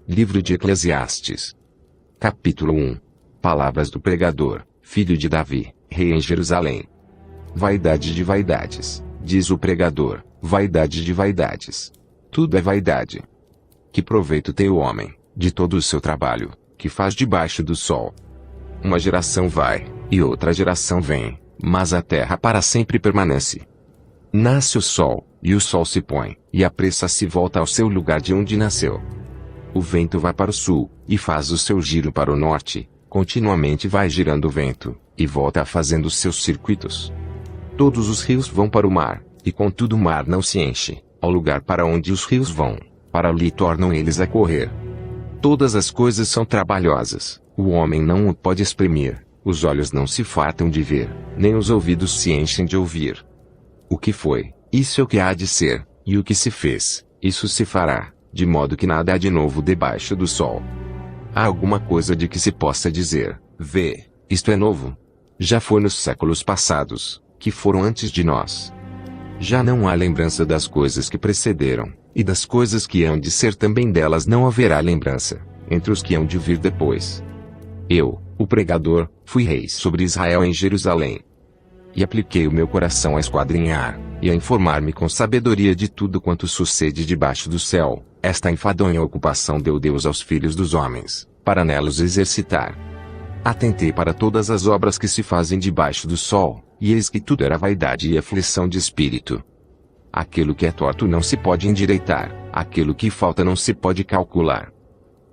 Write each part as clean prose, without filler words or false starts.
Livro de Eclesiastes. Capítulo 1. Palavras do pregador, filho de Davi, rei em Jerusalém. Vaidade de vaidades, diz o pregador, vaidade de vaidades. Tudo é vaidade. Que proveito tem o homem, de todo o seu trabalho, que faz debaixo do sol? Uma geração vai, e outra geração vem, mas a terra para sempre permanece. Nasce o sol, e o sol se põe, e apressa-se e volta ao seu lugar de onde nasceu. O vento vai para o sul, e faz o seu giro para o norte, continuamente vai girando o vento, e volta fazendo seus circuitos. Todos os rios vão para o mar, e contudo o mar não se enche, ao lugar para onde os rios vão, para ali tornam eles a correr. Todas as coisas são trabalhosas, o homem não o pode exprimir, os olhos não se fartam de ver, nem os ouvidos se enchem de ouvir. O que foi, isso é o que há de ser, e o que se fez, isso se fará, de modo que nada há de novo debaixo do sol. Há alguma coisa de que se possa dizer, vê, isto é novo? Já foi nos séculos passados, que foram antes de nós. Já não há lembrança das coisas que precederam, e das coisas que hão de ser também delas não haverá lembrança, entre os que hão de vir depois. Eu, o pregador, fui rei sobre Israel em Jerusalém. E apliquei o meu coração a esquadrinhar, e a informar-me com sabedoria de tudo quanto sucede debaixo do céu. Esta enfadonha ocupação deu Deus aos filhos dos homens, para nelas exercitar. Atentei para todas as obras que se fazem debaixo do sol, e eis que tudo era vaidade e aflição de espírito. Aquilo que é torto não se pode endireitar, aquilo que falta não se pode calcular.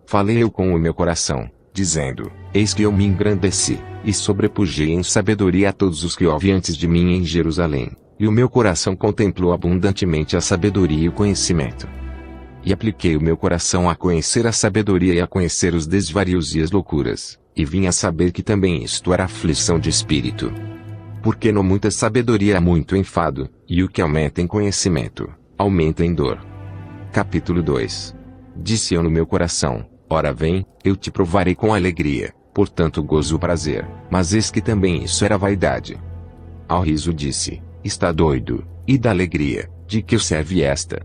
Falei eu com o meu coração, dizendo, eis que eu me engrandeci, e sobrepujei em sabedoria a todos os que houve antes de mim em Jerusalém, e o meu coração contemplou abundantemente a sabedoria e o conhecimento. E apliquei o meu coração a conhecer a sabedoria e a conhecer os desvarios e as loucuras, e vim a saber que também isto era aflição de espírito. Porque no muita sabedoria há muito enfado, e o que aumenta em conhecimento, aumenta em dor. Capítulo 2. Disse eu no meu coração, ora vem, eu te provarei com alegria, portanto gozo o prazer, mas eis que também isso era vaidade. Ao riso disse, está doido, e da alegria, de que serve esta?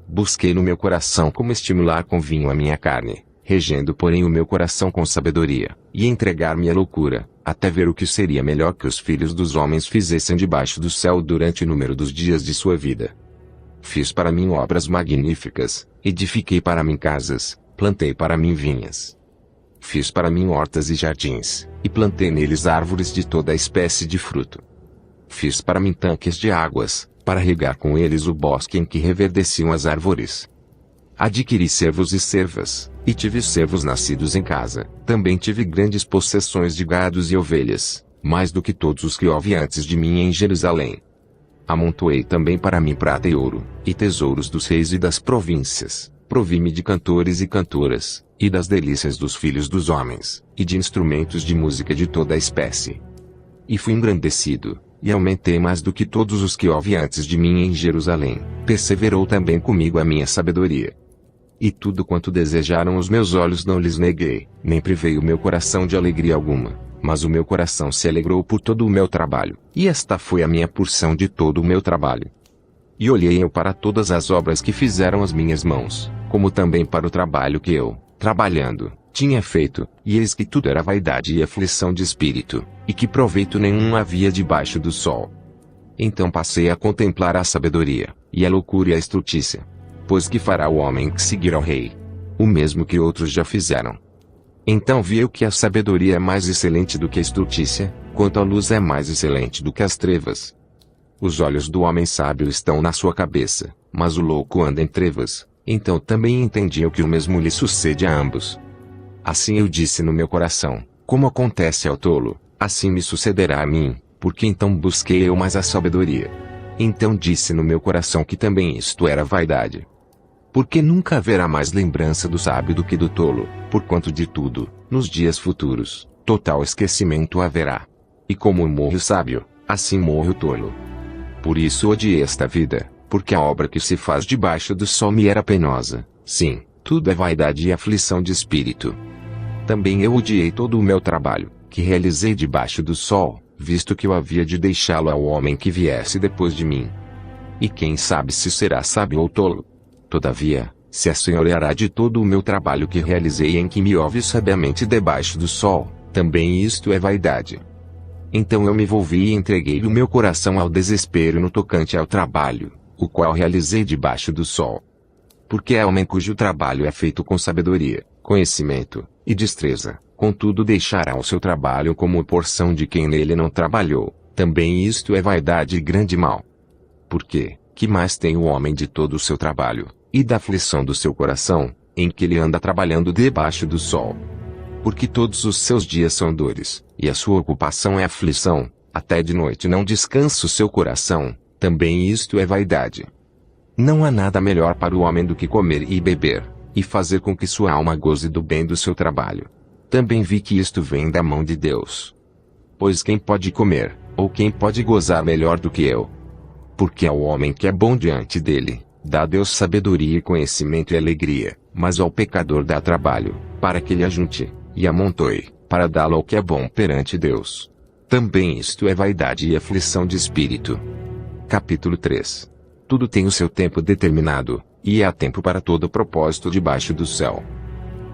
Busquei no meu coração como estimular com vinho a minha carne, regendo porém o meu coração com sabedoria, e entregar-me à loucura, até ver o que seria melhor que os filhos dos homens fizessem debaixo do céu durante o número dos dias de sua vida. Fiz para mim obras magníficas, edifiquei para mim casas, plantei para mim vinhas. Fiz para mim hortas e jardins, e plantei neles árvores de toda a espécie de fruto. Fiz para mim tanques de águas, para regar com eles o bosque em que reverdeciam as árvores. Adquiri servos e servas, e tive servos nascidos em casa, também tive grandes possessões de gados e ovelhas, mais do que todos os que houve antes de mim em Jerusalém. Amontoei também para mim prata e ouro, e tesouros dos reis e das províncias, provi-me de cantores e cantoras, e das delícias dos filhos dos homens, e de instrumentos de música de toda a espécie. E fui engrandecido, e aumentei mais do que todos os que houve antes de mim em Jerusalém, perseverou também comigo a minha sabedoria. E tudo quanto desejaram os meus olhos não lhes neguei, nem privei o meu coração de alegria alguma, mas o meu coração se alegrou por todo o meu trabalho, e esta foi a minha porção de todo o meu trabalho. E olhei eu para todas as obras que fizeram as minhas mãos, como também para o trabalho que eu, trabalhando, tinha feito, e eis que tudo era vaidade e aflição de espírito, e que proveito nenhum havia debaixo do sol. Então passei a contemplar a sabedoria, e a loucura e a estultícia. Pois que fará o homem que seguir ao rei? O mesmo que outros já fizeram. Então vi eu que a sabedoria é mais excelente do que a estultícia, quanto a luz é mais excelente do que as trevas. Os olhos do homem sábio estão na sua cabeça, mas o louco anda em trevas. Então também entendi eu que o mesmo lhe sucede a ambos. Assim eu disse no meu coração, como acontece ao tolo, assim me sucederá a mim, porque então busquei eu mais a sabedoria. Então disse no meu coração que também isto era vaidade. Porque nunca haverá mais lembrança do sábio do que do tolo, porquanto de tudo, nos dias futuros, total esquecimento haverá. E como morre o sábio, assim morre o tolo. Por isso odiei esta vida, porque a obra que se faz debaixo do sol me era penosa, sim, tudo é vaidade e aflição de espírito. Também eu odiei todo o meu trabalho, que realizei debaixo do sol, visto que eu havia de deixá-lo ao homem que viesse depois de mim. E quem sabe se será sábio ou tolo? Todavia, se assenhoreará de todo o meu trabalho que realizei em que me ouve sabiamente debaixo do sol, também isto é vaidade. Então eu me volvi e entreguei o meu coração ao desespero no tocante ao trabalho, o qual realizei debaixo do sol. Porque é homem cujo trabalho é feito com sabedoria, conhecimento e destreza, contudo deixará o seu trabalho como porção de quem nele não trabalhou, também isto é vaidade e grande mal. Porque, que mais tem o homem de todo o seu trabalho, e da aflição do seu coração, em que ele anda trabalhando debaixo do sol? Porque todos os seus dias são dores, e a sua ocupação é aflição, até de noite não descansa o seu coração, também isto é vaidade. Não há nada melhor para o homem do que comer e beber, e fazer com que sua alma goze do bem do seu trabalho. Também vi que isto vem da mão de Deus. Pois quem pode comer, ou quem pode gozar melhor do que eu? Porque ao homem que é bom diante dele, dá Deus sabedoria e conhecimento e alegria, mas ao pecador dá trabalho, para que ele ajunte, e amontoe, para dá-lo ao que é bom perante Deus. Também isto é vaidade e aflição de espírito. Capítulo 3. Tudo tem o seu tempo determinado, e há tempo para todo propósito debaixo do céu.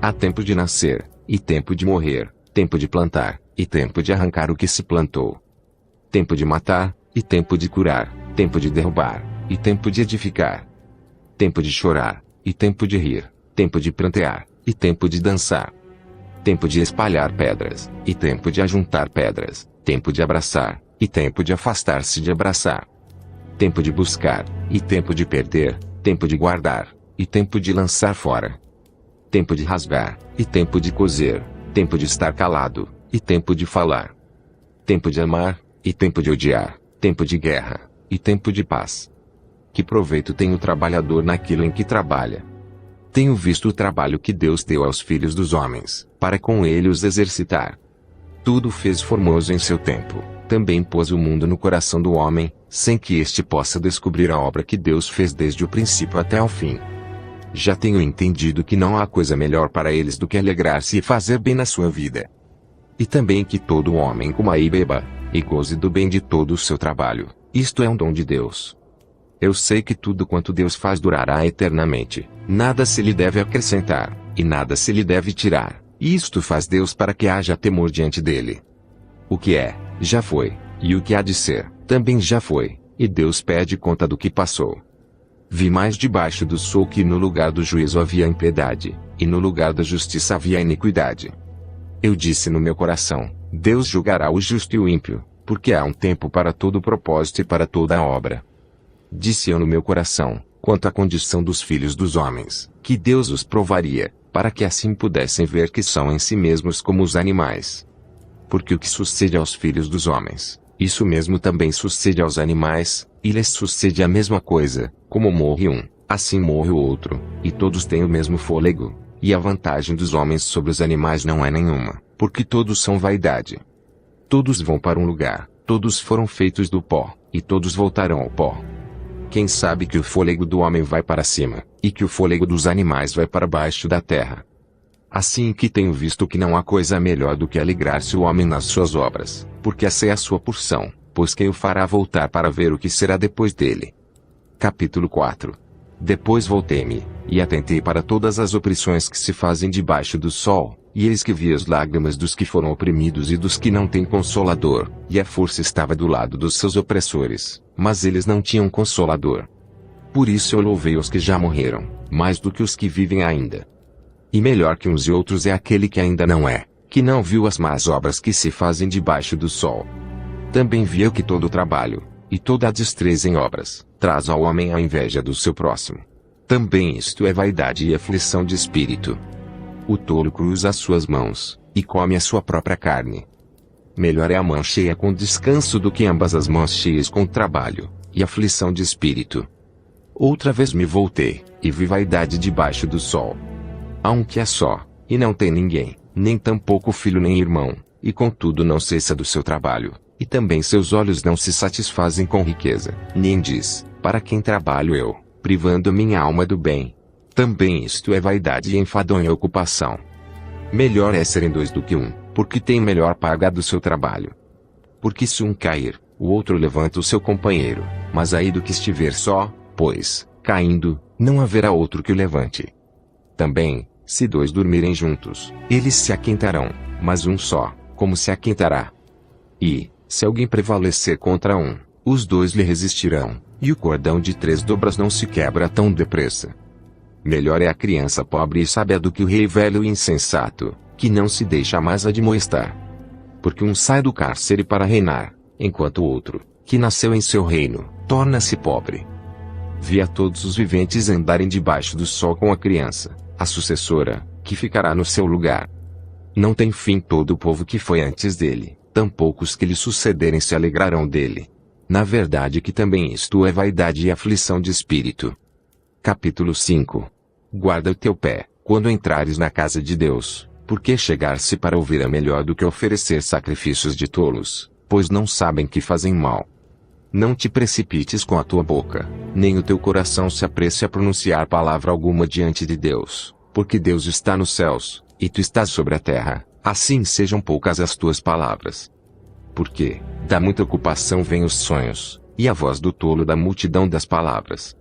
Há tempo de nascer, e tempo de morrer, tempo de plantar, e tempo de arrancar o que se plantou. Tempo de matar, e tempo de curar, tempo de derrubar, e tempo de edificar. Tempo de chorar, e tempo de rir, tempo de prantear, e tempo de dançar. Tempo de espalhar pedras, e tempo de ajuntar pedras, tempo de abraçar, e tempo de afastar-se de abraçar. Tempo de buscar, e tempo de perder, tempo de guardar, e tempo de lançar fora. Tempo de rasgar, e tempo de coser, tempo de estar calado, e tempo de falar. Tempo de amar, e tempo de odiar, tempo de guerra, e tempo de paz. Que proveito tem o trabalhador naquilo em que trabalha? Tenho visto o trabalho que Deus deu aos filhos dos homens, para com ele os exercitar. Tudo fez formoso em seu tempo, também pôs o mundo no coração do homem, sem que este possa descobrir a obra que Deus fez desde o princípio até o fim. Já tenho entendido que não há coisa melhor para eles do que alegrar-se e fazer bem na sua vida. E também que todo homem coma e beba, e goze do bem de todo o seu trabalho, isto é um dom de Deus. Eu sei que tudo quanto Deus faz durará eternamente, nada se lhe deve acrescentar, e nada se lhe deve tirar, e isto faz Deus para que haja temor diante dele. O que é, já foi, e o que há de ser, também já foi, e Deus pede conta do que passou. Vi mais debaixo do sol que no lugar do juízo havia impiedade, e no lugar da justiça havia iniquidade. Eu disse no meu coração, Deus julgará o justo e o ímpio, porque há um tempo para todo propósito e para toda obra. Disse eu no meu coração, quanto à condição dos filhos dos homens, que Deus os provaria, para que assim pudessem ver que são em si mesmos como os animais. Porque o que sucede aos filhos dos homens, isso mesmo também sucede aos animais, e lhes sucede a mesma coisa, como morre um, assim morre o outro, e todos têm o mesmo fôlego, e a vantagem dos homens sobre os animais não é nenhuma, porque todos são vaidade. Todos vão para um lugar, todos foram feitos do pó, e todos voltarão ao pó. Quem sabe que o fôlego do homem vai para cima, e que o fôlego dos animais vai para baixo da terra? Assim que tenho visto que não há coisa melhor do que alegrar-se o homem nas suas obras, porque essa é a sua porção, pois quem o fará voltar para ver o que será depois dele. Capítulo 4. Depois voltei-me, e atentei para todas as opressões que se fazem debaixo do sol, e eis que vi as lágrimas dos que foram oprimidos e dos que não têm consolador, e a força estava do lado dos seus opressores, mas eles não tinham consolador. Por isso eu louvei os que já morreram, mais do que os que vivem ainda. E melhor que uns e outros é aquele que ainda não é, que não viu as más obras que se fazem debaixo do sol. Também vi eu que todo o trabalho, e toda a destreza em obras, traz ao homem a inveja do seu próximo. Também isto é vaidade e aflição de espírito. O tolo cruza as suas mãos, e come a sua própria carne. Melhor é a mão cheia com descanso do que ambas as mãos cheias com trabalho, e aflição de espírito. Outra vez me voltei, e vi vaidade debaixo do sol. Há um que é só, e não tem ninguém, nem tampouco filho nem irmão, e contudo não cessa do seu trabalho, e também seus olhos não se satisfazem com riqueza, nem diz, para quem trabalho eu, privando minha alma do bem. Também isto é vaidade e enfadonha ocupação. Melhor é serem dois do que um, porque tem melhor paga do seu trabalho. Porque se um cair, o outro levanta o seu companheiro, mas aí do que estiver só, pois, caindo, não haverá outro que o levante. Também, se dois dormirem juntos, eles se aquentarão, mas um só, como se aquentará? E, se alguém prevalecer contra um, os dois lhe resistirão, e o cordão de 3 dobras não se quebra tão depressa. Melhor é a criança pobre e sábia do que o rei velho e insensato, que não se deixa mais admoestar. Porque um sai do cárcere para reinar, enquanto o outro, que nasceu em seu reino, torna-se pobre. Vi a todos os viventes andarem debaixo do sol com a criança, a sucessora, que ficará no seu lugar. Não tem fim todo o povo que foi antes dele, tampouco os que lhe sucederem se alegrarão dele. Na verdade que também isto é vaidade e aflição de espírito. Capítulo 5. Guarda o teu pé, quando entrares na casa de Deus, porque chegar-se para ouvir é melhor do que oferecer sacrifícios de tolos, pois não sabem que fazem mal. Não te precipites com a tua boca, nem o teu coração se apresse a pronunciar palavra alguma diante de Deus, porque Deus está nos céus, e tu estás sobre a terra, assim sejam poucas as tuas palavras. Porque, da muita ocupação vêm os sonhos, e a voz do tolo da multidão das palavras.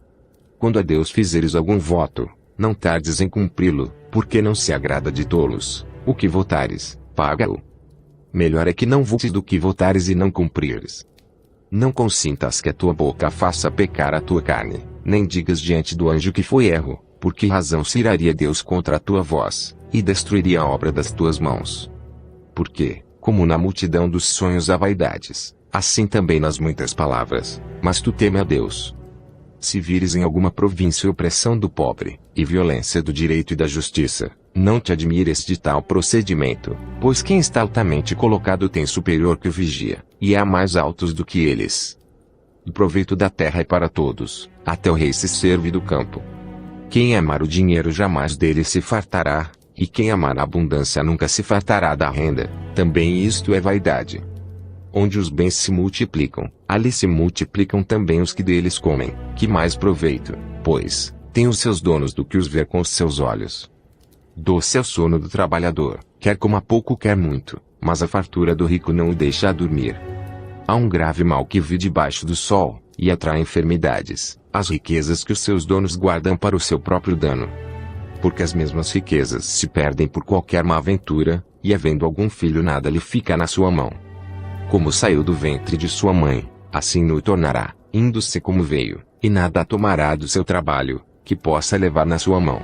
Quando a Deus fizeres algum voto, não tardes em cumpri-lo, porque não se agrada de tolos. O que votares, paga-o. Melhor é que não votes do que votares e não cumprires. Não consintas que a tua boca faça pecar a tua carne, nem digas diante do anjo que foi erro, porque razão se iraria Deus contra a tua voz, e destruiria a obra das tuas mãos. Porque, como na multidão dos sonhos há vaidades, assim também nas muitas palavras, mas tu teme a Deus. Se vires em alguma província opressão do pobre, e violência do direito e da justiça, não te admires de tal procedimento, pois quem está altamente colocado tem superior que o vigia, e há mais altos do que eles. O proveito da terra é para todos, até o rei se serve do campo. Quem amar o dinheiro jamais dele se fartará, e quem amar a abundância nunca se fartará da renda. Também isto é vaidade. Onde os bens se multiplicam, ali se multiplicam também os que deles comem. Que mais proveito, pois, tem os seus donos do que os ver com os seus olhos. Doce é o sono do trabalhador, quer coma pouco quer muito, mas a fartura do rico não o deixa a dormir. Há um grave mal que vive debaixo do sol, e atrai enfermidades, as riquezas que os seus donos guardam para o seu próprio dano. Porque as mesmas riquezas se perdem por qualquer má aventura, e havendo algum filho nada lhe fica na sua mão. Como saiu do ventre de sua mãe, assim o tornará, indo-se como veio, e nada tomará do seu trabalho, que possa levar na sua mão.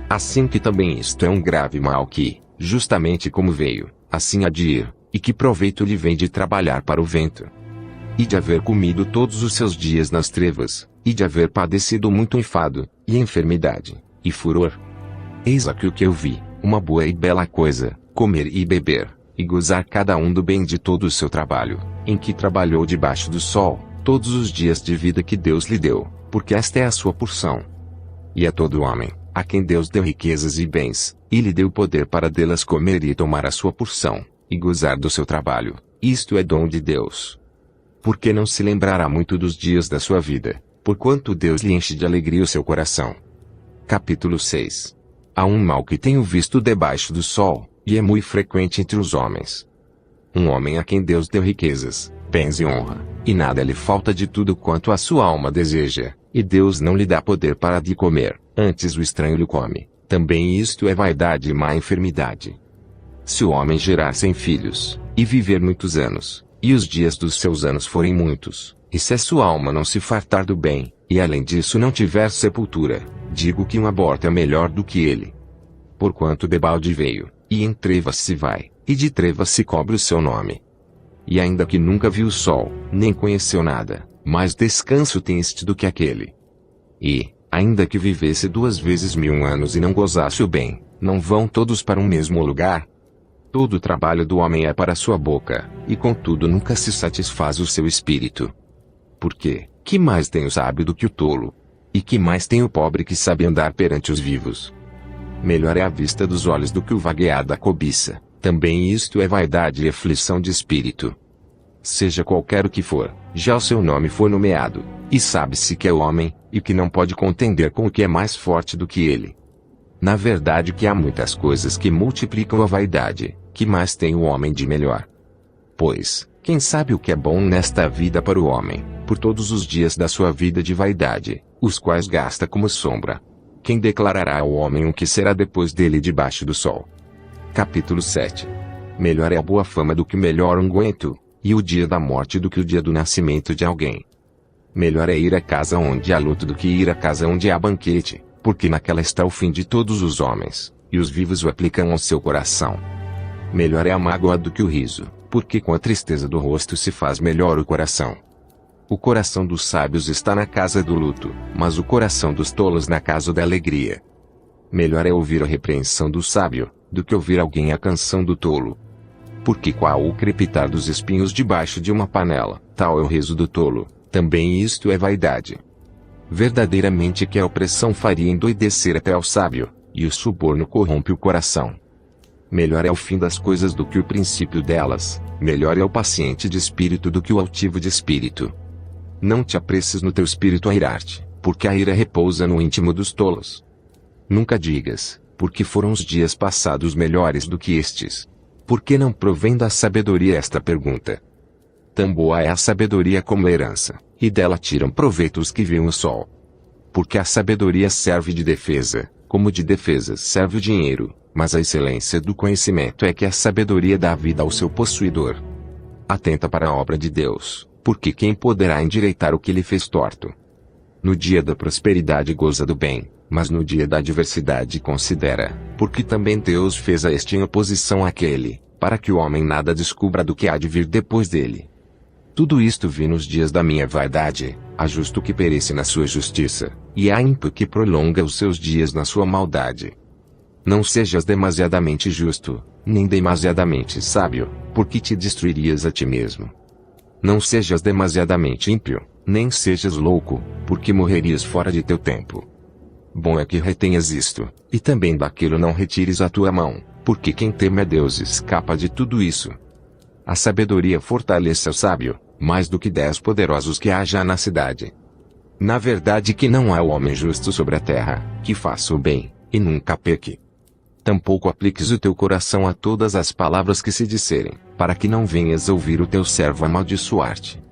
Assim que também isto é um grave mal que, justamente como veio, assim há de ir, e que proveito lhe vem de trabalhar para o vento. E de haver comido todos os seus dias nas trevas, e de haver padecido muito enfado, e enfermidade, e furor. Eis aqui o que eu vi, uma boa e bela coisa, comer e beber, e gozar cada um do bem de todo o seu trabalho, em que trabalhou debaixo do sol, todos os dias de vida que Deus lhe deu, porque esta é a sua porção. E a todo homem, a quem Deus deu riquezas e bens, e lhe deu poder para delas comer e tomar a sua porção, e gozar do seu trabalho, isto é dom de Deus. Porque não se lembrará muito dos dias da sua vida, porquanto Deus lhe enche de alegria o seu coração. Capítulo 6. Há um mal que tenho visto debaixo do sol, e é muito frequente entre os homens. Um homem a quem Deus deu riquezas, bens e honra, e nada lhe falta de tudo quanto a sua alma deseja, e Deus não lhe dá poder para de comer, antes o estranho lhe come. Também isto é vaidade e má enfermidade. Se o homem gerar 100 filhos, e viver muitos anos, e os dias dos seus anos forem muitos, e se a sua alma não se fartar do bem, e além disso não tiver sepultura, digo que um aborto é melhor do que ele. Porquanto debalde veio, e em trevas se vai, e de trevas se cobre o seu nome. E ainda que nunca viu o sol, nem conheceu nada, mais descanso tem este do que aquele. E, ainda que vivesse 2 vezes 1000 anos e não gozasse o bem, não vão todos para um mesmo lugar? Todo o trabalho do homem é para a sua boca, e contudo nunca se satisfaz o seu espírito. Porque, que mais tem o sábio do que o tolo? E que mais tem o pobre que sabe andar perante os vivos? Melhor é a vista dos olhos do que o vaguear da cobiça, também isto é vaidade e aflição de espírito. Seja qualquer o que for, já o seu nome foi nomeado, e sabe-se que é homem, e que não pode contender com o que é mais forte do que ele. Na verdade que há muitas coisas que multiplicam a vaidade, que mais tem o homem de melhor. Pois, quem sabe o que é bom nesta vida para o homem, por todos os dias da sua vida de vaidade, os quais gasta como sombra. Quem declarará ao homem o que será depois dele debaixo do sol? Capítulo 7. Melhor é a boa fama do que o melhor unguento, e o dia da morte do que o dia do nascimento de alguém. Melhor é ir à casa onde há luto do que ir à casa onde há banquete, porque naquela está o fim de todos os homens, e os vivos o aplicam ao seu coração. Melhor é a mágoa do que o riso, porque com a tristeza do rosto se faz melhor o coração. O coração dos sábios está na casa do luto, mas o coração dos tolos na casa da alegria. Melhor é ouvir a repreensão do sábio, do que ouvir alguém a canção do tolo. Porque qual o crepitar dos espinhos debaixo de uma panela, tal é o riso do tolo, também isto é vaidade. Verdadeiramente que a opressão faria endoidecer até ao sábio, e o suborno corrompe o coração. Melhor é o fim das coisas do que o princípio delas, melhor é o paciente de espírito do que o altivo de espírito. Não te apresses no teu espírito a irar-te, porque a ira repousa no íntimo dos tolos. Nunca digas, porque foram os dias passados melhores do que estes. Porque não provém da sabedoria esta pergunta? Tão boa é a sabedoria como a herança, e dela tiram proveito os que veem o sol. Porque a sabedoria serve de defesa, como de defesa serve o dinheiro, mas a excelência do conhecimento é que a sabedoria dá vida ao seu possuidor. Atenta para a obra de Deus, porque quem poderá endireitar o que lhe fez torto? No dia da prosperidade goza do bem, mas no dia da adversidade considera, porque também Deus fez a este em oposição àquele, para que o homem nada descubra do que há de vir depois dele. Tudo isto vi nos dias da minha vaidade, há justo que perece na sua justiça, e há ímpio que prolonga os seus dias na sua maldade. Não sejas demasiadamente justo, nem demasiadamente sábio, porque te destruirias a ti mesmo. Não sejas demasiadamente ímpio, nem sejas louco, porque morrerias fora de teu tempo. Bom é que retenhas isto, e também daquilo não retires a tua mão, porque quem teme a Deus escapa de tudo isso. A sabedoria fortalece o sábio, mais do que 10 poderosos que haja na cidade. Na verdade que não há homem justo sobre a terra, que faça o bem, e nunca peque. Tampouco apliques o teu coração a todas as palavras que se disserem, para que não venhas ouvir o teu servo amaldiçoar-te.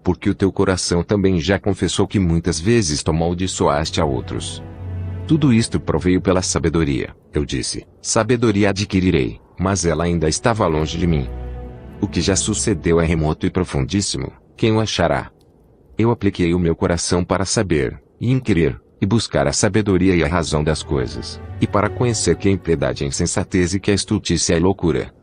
Porque o teu coração também já confessou que muitas vezes tu amaldiçoaste a outros. Tudo isto proveio pela sabedoria, eu disse, sabedoria adquirirei, mas ela ainda estava longe de mim. O que já sucedeu é remoto e profundíssimo, quem o achará? Eu apliquei o meu coração para saber, e inquirir, e buscar a sabedoria e a razão das coisas, e para conhecer que a impiedade é insensatez e que a estultícia é loucura.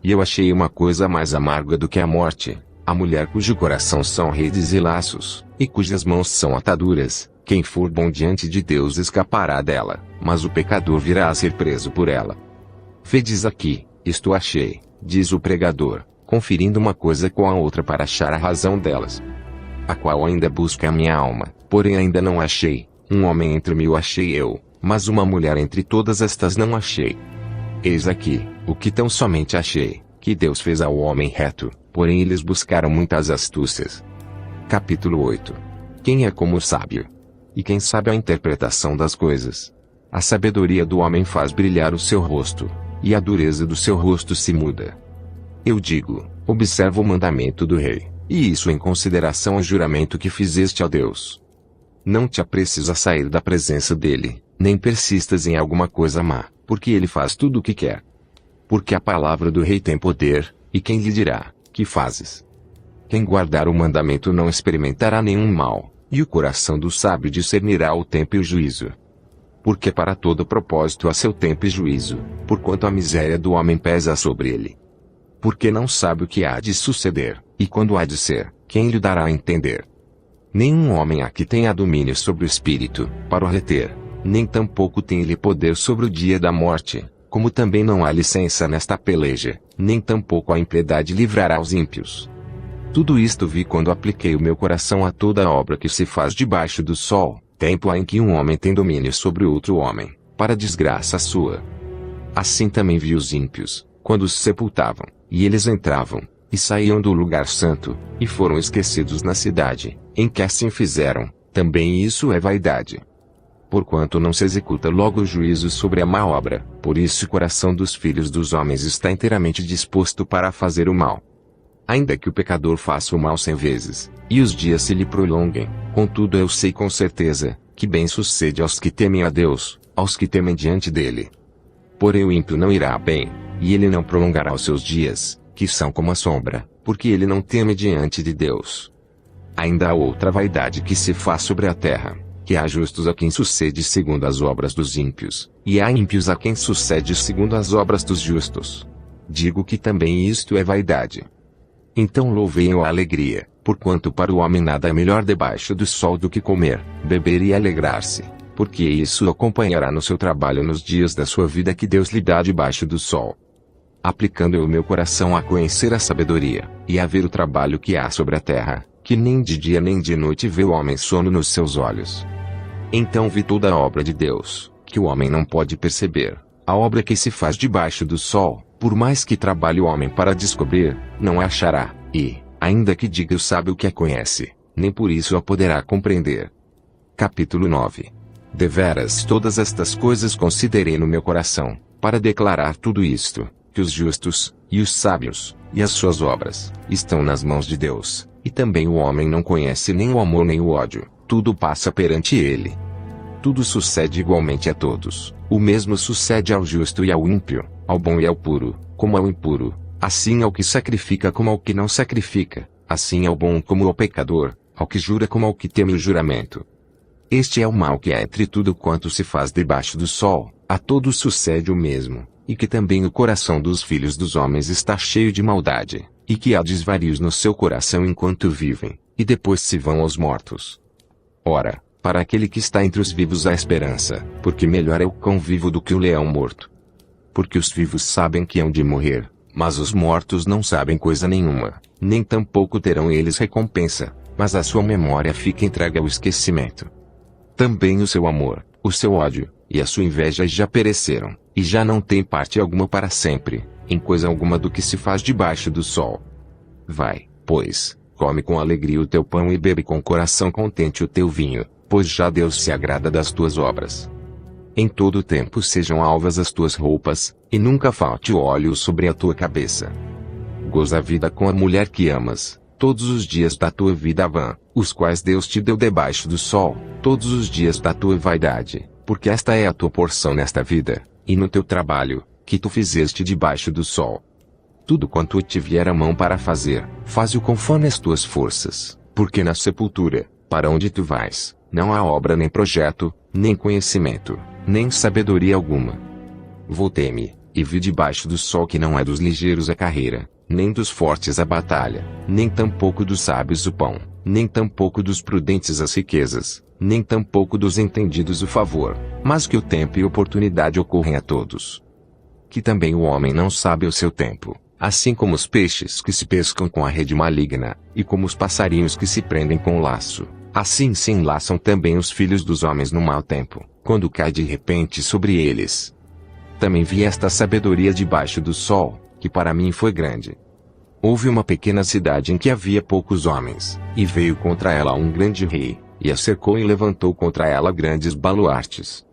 E eu achei uma coisa mais amarga do que a morte, a mulher cujo coração são redes e laços, e cujas mãos são ataduras. Quem for bom diante de Deus escapará dela, mas o pecador virá a ser preso por ela. Vedes aqui, isto achei, diz o pregador, conferindo uma coisa com a outra para achar a razão delas. A qual ainda busca a minha alma, porém ainda não achei. Um homem entre mil achei eu, mas uma mulher entre todas estas não achei. Eis aqui, o que tão somente achei, que Deus fez ao homem reto, porém eles buscaram muitas astúcias. Capítulo 8. Quem é como o sábio? E quem sabe a interpretação das coisas? A sabedoria do homem faz brilhar o seu rosto, e a dureza do seu rosto se muda. Eu digo, observa o mandamento do rei, e isso em consideração ao juramento que fizeste a Deus. Não te apresses a sair da presença dele, nem persistas em alguma coisa má, porque ele faz tudo o que quer. Porque a palavra do rei tem poder, e quem lhe dirá, que fazes? Quem guardar o mandamento não experimentará nenhum mal, e o coração do sábio discernirá o tempo e o juízo. Porque para todo propósito há seu tempo e juízo, porquanto a miséria do homem pesa sobre ele. Porque não sabe o que há de suceder, e quando há de ser, quem lhe dará a entender? Nenhum homem há que tenha domínio sobre o espírito, para o reter, nem tampouco tem ele poder sobre o dia da morte, como também não há licença nesta peleja, nem tampouco a impiedade livrará os ímpios. Tudo isto vi quando apliquei o meu coração a toda a obra que se faz debaixo do sol, tempo há em que um homem tem domínio sobre outro homem, para desgraça sua. Assim também vi os ímpios, quando se sepultavam, e eles entravam, e saíam do lugar santo, e foram esquecidos na cidade, em que assim fizeram, também isso é vaidade. Porquanto não se executa logo o juízo sobre a má obra, por isso o coração dos filhos dos homens está inteiramente disposto para fazer o mal. Ainda que o pecador faça o mal 100 vezes, e os dias se lhe prolonguem, Contudo eu sei com certeza, que bem sucede aos que temem a Deus, aos que temem diante dele. Porém o ímpio não irá bem, e ele não prolongará os seus dias, que são como a sombra, porque ele não teme diante de Deus. Ainda há outra vaidade que se faz sobre a terra, que há justos a quem sucede segundo as obras dos ímpios, e há ímpios a quem sucede segundo as obras dos justos. Digo que também isto é vaidade. Então louvei-o a alegria, porquanto para o homem nada é melhor debaixo do sol do que comer, beber e alegrar-se, porque isso o acompanhará no seu trabalho nos dias da sua vida que Deus lhe dá debaixo do sol. Aplicando eu o meu coração a conhecer a sabedoria, e a ver o trabalho que há sobre a terra, que nem de dia nem de noite vê o homem sono nos seus olhos. Então vi toda a obra de Deus, que o homem não pode perceber, a obra que se faz debaixo do sol, por mais que trabalhe o homem para descobrir, não a achará, e, ainda que diga o sábio que a conhece, nem por isso a poderá compreender. Capítulo 9. Deveras todas estas coisas considerei no meu coração, para declarar tudo isto, que os justos, e os sábios, e as suas obras, estão nas mãos de Deus, e também o homem não conhece nem o amor nem o ódio, tudo passa perante ele. Tudo sucede igualmente a todos, o mesmo sucede ao justo e ao ímpio, ao bom e ao puro, como ao impuro, assim ao que sacrifica como ao que não sacrifica, assim ao bom como ao pecador, ao que jura como ao que teme o juramento. Este é o mal que há entre tudo quanto se faz debaixo do sol, a todos sucede o mesmo, e que também o coração dos filhos dos homens está cheio de maldade, e que há desvarios no seu coração enquanto vivem, e depois se vão aos mortos. Ora, para aquele que está entre os vivos há esperança, porque melhor é o cão vivo do que o leão morto. Porque os vivos sabem que hão de morrer, mas os mortos não sabem coisa nenhuma, nem tampouco terão eles recompensa, mas a sua memória fica entregue ao esquecimento. Também o seu amor, o seu ódio, e a sua inveja já pereceram, e já não tem parte alguma para sempre, em coisa alguma do que se faz debaixo do sol. Vai, pois, come com alegria o teu pão e bebe com coração contente o teu vinho, pois já Deus se agrada das tuas obras. Em todo o tempo sejam alvas as tuas roupas, e nunca falte o óleo sobre a tua cabeça. Goza a vida com a mulher que amas, todos os dias da tua vida vã, os quais Deus te deu debaixo do sol, todos os dias da tua vaidade, porque esta é a tua porção nesta vida, e no teu trabalho, que tu fizeste debaixo do sol. Tudo quanto te vier a mão para fazer, faze-o conforme as tuas forças, porque na sepultura, para onde tu vais, não há obra nem projeto, nem conhecimento, nem sabedoria alguma. Voltei-me, e vi debaixo do sol que não é dos ligeiros a carreira, nem dos fortes a batalha, nem tampouco dos sábios o pão, nem tampouco dos prudentes as riquezas, nem tampouco dos entendidos o favor, mas que o tempo e oportunidade ocorrem a todos. Que também o homem não sabe o seu tempo, assim como os peixes que se pescam com a rede maligna, e como os passarinhos que se prendem com o laço, assim se enlaçam também os filhos dos homens no mau tempo, quando cai de repente sobre eles. Também vi esta sabedoria debaixo do sol, que para mim foi grande. Houve uma pequena cidade em que havia poucos homens, e veio contra ela um grande rei, e a cercou e levantou contra ela grandes baluartes.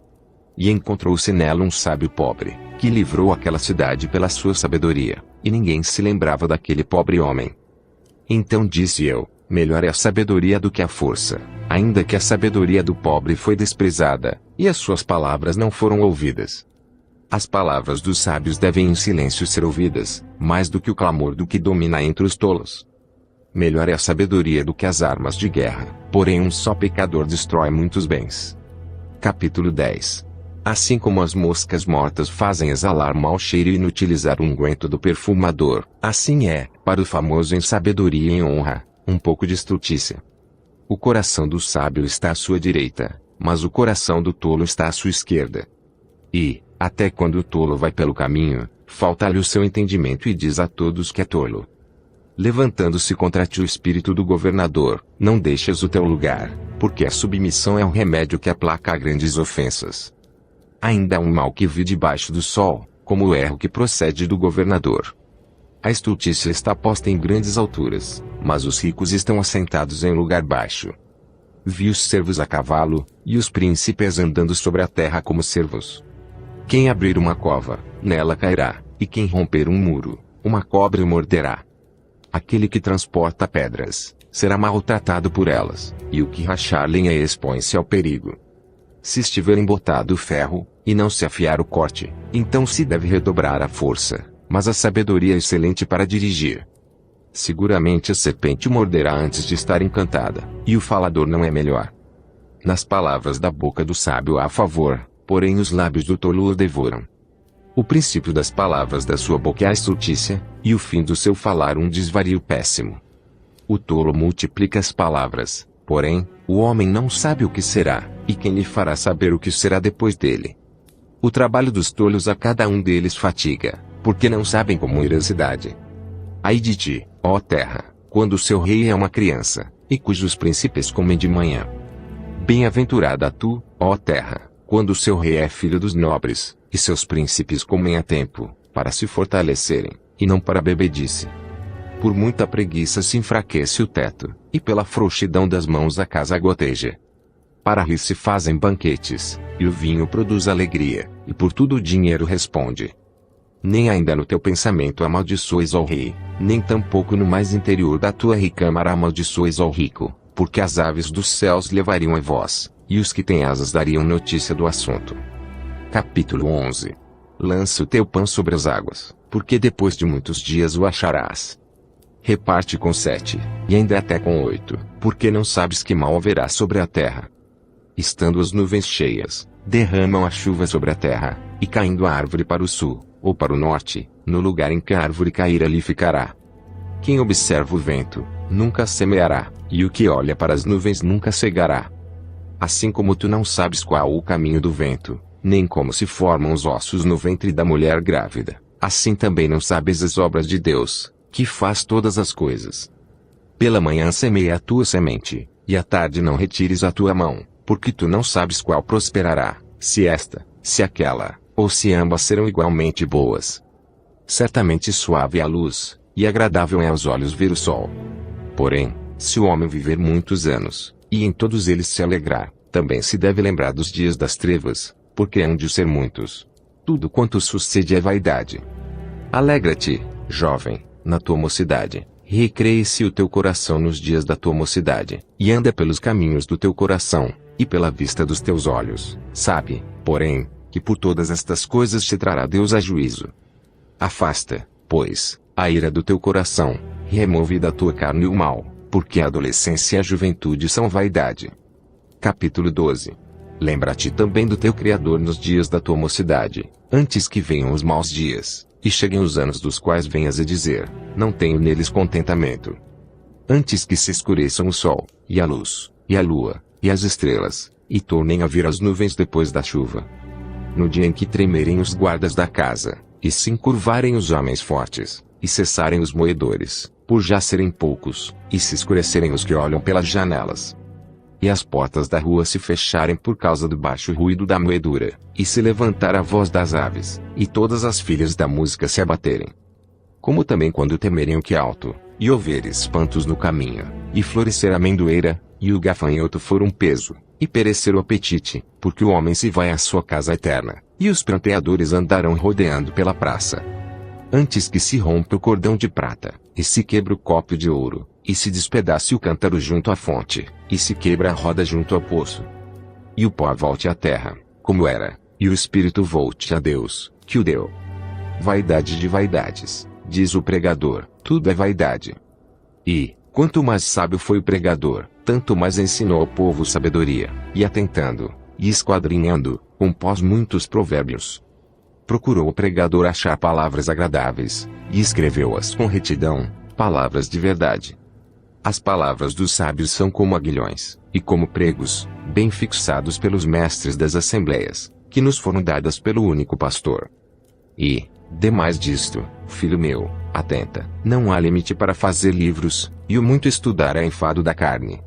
E encontrou-se nela um sábio pobre, que livrou aquela cidade pela sua sabedoria, e ninguém se lembrava daquele pobre homem. Então disse eu, melhor é a sabedoria do que a força, ainda que a sabedoria do pobre foi desprezada, e as suas palavras não foram ouvidas. As palavras dos sábios devem em silêncio ser ouvidas, mais do que o clamor do que domina entre os tolos. Melhor é a sabedoria do que as armas de guerra, porém um só pecador destrói muitos bens. Capítulo 10. Assim como as moscas mortas fazem exalar mau cheiro e inutilizar o unguento do perfumador, assim é, para o famoso em sabedoria e em honra, um pouco de estultícia. O coração do sábio está à sua direita, mas o coração do tolo está à sua esquerda. E, até quando o tolo vai pelo caminho, falta-lhe o seu entendimento e diz a todos que é tolo. Levantando-se contra ti o espírito do governador, não deixes o teu lugar, porque a submissão é um remédio que aplaca grandes ofensas. Ainda há um mal que vi debaixo do sol, como o erro que procede do governador. A estultícia está posta em grandes alturas, mas os ricos estão assentados em lugar baixo. Vi os servos a cavalo, e os príncipes andando sobre a terra como servos. Quem abrir uma cova, nela cairá, e quem romper um muro, uma cobra o morderá. Aquele que transporta pedras, será maltratado por elas, e o que rachar lenha expõe-se ao perigo. Se estiver embotado o ferro, e não se afiar o corte, então se deve redobrar a força, mas a sabedoria é excelente para dirigir. Seguramente a serpente o morderá antes de estar encantada, e o falador não é melhor. Nas palavras da boca do sábio há favor, porém os lábios do tolo o devoram. O princípio das palavras da sua boca é a estultícia, e o fim do seu falar um desvario péssimo. O tolo multiplica as palavras, porém, o homem não sabe o que será, e quem lhe fará saber o que será depois dele? O trabalho dos tolos a cada um deles fatiga, porque não sabem como ir à cidade. Ai de ti, ó terra, quando o seu rei é uma criança, e cujos príncipes comem de manhã. Bem-aventurada tu, ó terra, quando o seu rei é filho dos nobres, e seus príncipes comem a tempo, para se fortalecerem, e não para bebedice. Por muita preguiça se enfraquece o teto, e pela frouxidão das mãos a casa goteja. Para rir se fazem banquetes, e o vinho produz alegria, e por tudo o dinheiro responde. Nem ainda no teu pensamento amaldiçoes ao rei, nem tampouco no mais interior da tua recâmara amaldiçoes ao rico, porque as aves dos céus levariam a voz, e os que têm asas dariam notícia do assunto. Capítulo 11. Lança o teu pão sobre as águas, porque depois de muitos dias o acharás. Reparte com 7, e ainda até com 8, porque não sabes que mal haverá sobre a terra. Estando as nuvens cheias, derramam a chuva sobre a terra, e caindo a árvore para o sul, ou para o norte, no lugar em que a árvore cair ali ficará. Quem observa o vento, nunca semeará, e o que olha para as nuvens nunca cegará. Assim como tu não sabes qual o caminho do vento, nem como se formam os ossos no ventre da mulher grávida, assim também não sabes as obras de Deus, que faz todas as coisas. Pela manhã semeia a tua semente, e à tarde não retires a tua mão, porque tu não sabes qual prosperará, se esta, se aquela, ou se ambas serão igualmente boas. Certamente suave é a luz, e agradável é aos olhos ver o sol. Porém, se o homem viver muitos anos, e em todos eles se alegrar, também se deve lembrar dos dias das trevas, porque hão de ser muitos. Tudo quanto sucede é vaidade. Alegra-te, jovem, na tua mocidade, recreie-se o teu coração nos dias da tua mocidade, e anda pelos caminhos do teu coração, e pela vista dos teus olhos. Sabe, porém, que por todas estas coisas te trará Deus a juízo. Afasta, pois, a ira do teu coração, e remove da tua carne o mal, porque a adolescência e a juventude são vaidade. Capítulo 12. Lembra-te também do teu Criador nos dias da tua mocidade, antes que venham os maus dias, e cheguem os anos dos quais venhas a dizer, não tenho neles contentamento. Antes que se escureçam o sol, e a luz, e a lua, e as estrelas, e tornem a vir as nuvens depois da chuva. No dia em que tremerem os guardas da casa, e se encurvarem os homens fortes, e cessarem os moedores, por já serem poucos, e se escurecerem os que olham pelas janelas. E as portas da rua se fecharem por causa do baixo ruído da moedura, e se levantar a voz das aves, e todas as filhas da música se abaterem. Como também quando temerem o que é alto, e houver espantos no caminho, e florescer a amendoeira, e o gafanhoto for um peso, e perecer o apetite, porque o homem se vai à sua casa eterna, e os pranteadores andarão rodeando pela praça. Antes que se rompa o cordão de prata, e se quebre o copo de ouro, e se despedace o cântaro junto à fonte, e se quebra a roda junto ao poço. E o pó volte à terra, como era, e o espírito volte a Deus, que o deu. Vaidade de vaidades, diz o pregador, tudo é vaidade. E, quanto mais sábio foi o pregador, tanto mais ensinou ao povo sabedoria, e atentando, e esquadrinhando, compôs muitos provérbios. Procurou o pregador achar palavras agradáveis, e escreveu-as com retidão, palavras de verdade. As palavras dos sábios são como aguilhões, e como pregos, bem fixados pelos mestres das assembleias, que nos foram dadas pelo único pastor. E, demais disto, filho meu, atenta, não há limite para fazer livros, e o muito estudar é enfado da carne.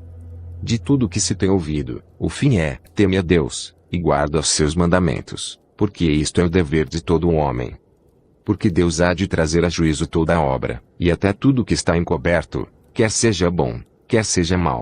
De tudo que se tem ouvido, o fim é, teme a Deus, e guarda os seus mandamentos, porque isto é o dever de todo homem. Porque Deus há de trazer a juízo toda a obra, e até tudo que está encoberto, quer seja bom, quer seja mau.